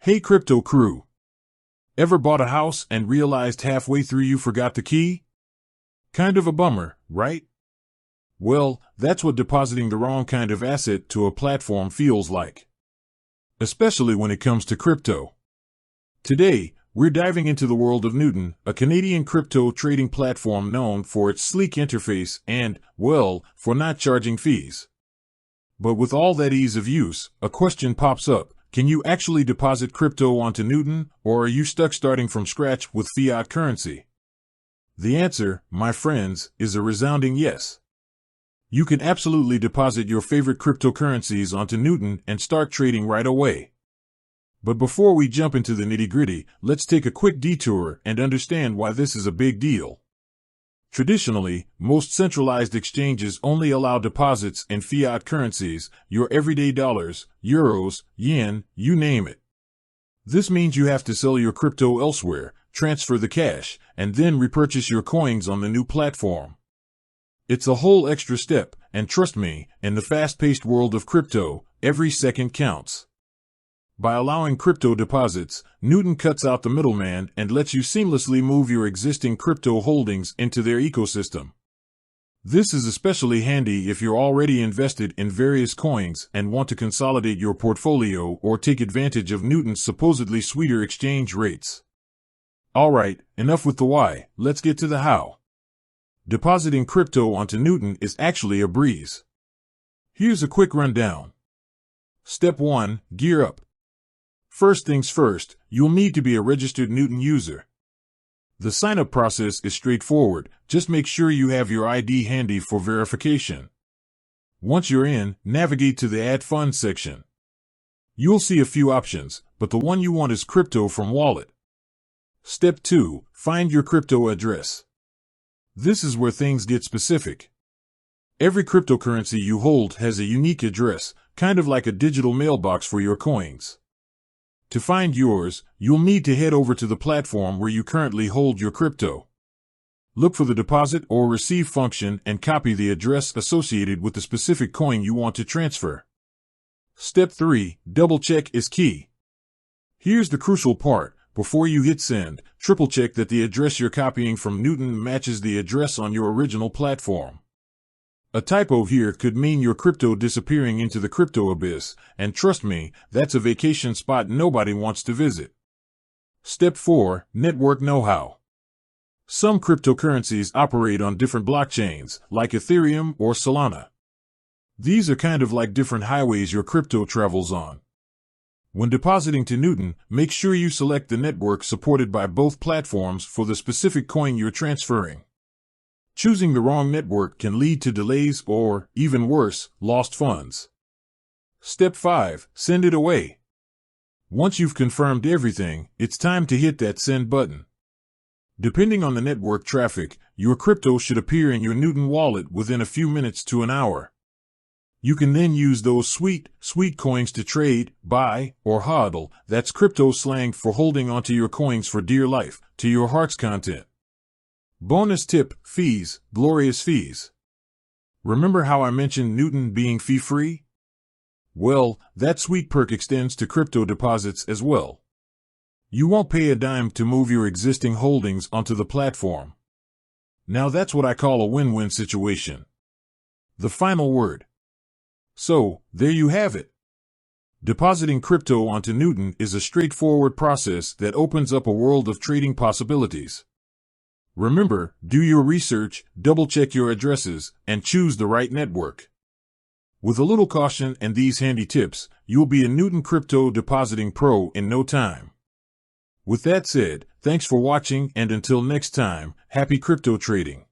Hey crypto crew, ever bought a house and realized halfway through you forgot the key? Kind of a bummer, right? Well, that's what depositing the wrong kind of asset to a platform feels like. Especially when it comes to crypto. Today, we're diving into the world of Newton, a Canadian crypto trading platform known for its sleek interface and, well, for not charging fees. But with all that ease of use, a question pops up. Can you actually deposit crypto onto Newton, or are you stuck starting from scratch with fiat currency? The answer, my friends, is a resounding yes. You can absolutely deposit your favorite cryptocurrencies onto Newton and start trading right away. But before we jump into the nitty-gritty, let's take a quick detour and understand why this is a big deal. Traditionally, most centralized exchanges only allow deposits in fiat currencies, your everyday dollars, euros, yen, you name it. This means you have to sell your crypto elsewhere, transfer the cash, and then repurchase your coins on the new platform. It's a whole extra step, and trust me, in the fast-paced world of crypto, every second counts. By allowing crypto deposits, Newton cuts out the middleman and lets you seamlessly move your existing crypto holdings into their ecosystem. This is especially handy if you're already invested in various coins and want to consolidate your portfolio or take advantage of Newton's supposedly sweeter exchange rates. Alright, enough with the why, let's get to the how. Depositing crypto onto Newton is actually a breeze. Here's a quick rundown. Step 1. Gear up. First things first, you'll need to be a registered Newton user. The sign-up process is straightforward, just make sure you have your ID handy for verification. Once you're in, navigate to the Add Funds section. You'll see a few options, but the one you want is Crypto from Wallet. Step 2. Find your crypto address. This is where things get specific. Every cryptocurrency you hold has a unique address, kind of like a digital mailbox for your coins. To find yours, you'll need to head over to the platform where you currently hold your crypto. Look for the deposit or receive function and copy the address associated with the specific coin you want to transfer. Step 3. Double check is key. Here's the crucial part. Before you hit send, triple check that the address you're copying from Newton matches the address on your original platform. A typo here could mean your crypto disappearing into the crypto abyss, and trust me, that's a vacation spot nobody wants to visit. Step 4. Network know-how. Some cryptocurrencies operate on different blockchains, like Ethereum or Solana. These are kind of like different highways your crypto travels on. When depositing to Newton, make sure you select the network supported by both platforms for the specific coin you're transferring. Choosing the wrong network can lead to delays or, even worse, lost funds. Step 5. Send it away. Once you've confirmed everything, it's time to hit that send button. Depending on the network traffic, your crypto should appear in your Newton wallet within a few minutes to an hour. You can then use those sweet coins to trade, buy, or hodl. That's crypto slang for holding onto your coins for dear life, to your heart's content. Bonus tip, fees, glorious fees. Remember how I mentioned Newton being fee-free? Well, that sweet perk extends to crypto deposits as well. You won't pay a dime to move your existing holdings onto the platform. Now that's what I call a win-win situation. The final word. So, there you have it. Depositing crypto onto Newton is a straightforward process that opens up a world of trading possibilities. Remember, do your research, double-check your addresses, and choose the right network. With a little caution and these handy tips, you'll be a Newton crypto depositing pro in no time. With that said, thanks for watching and until next time, happy crypto trading.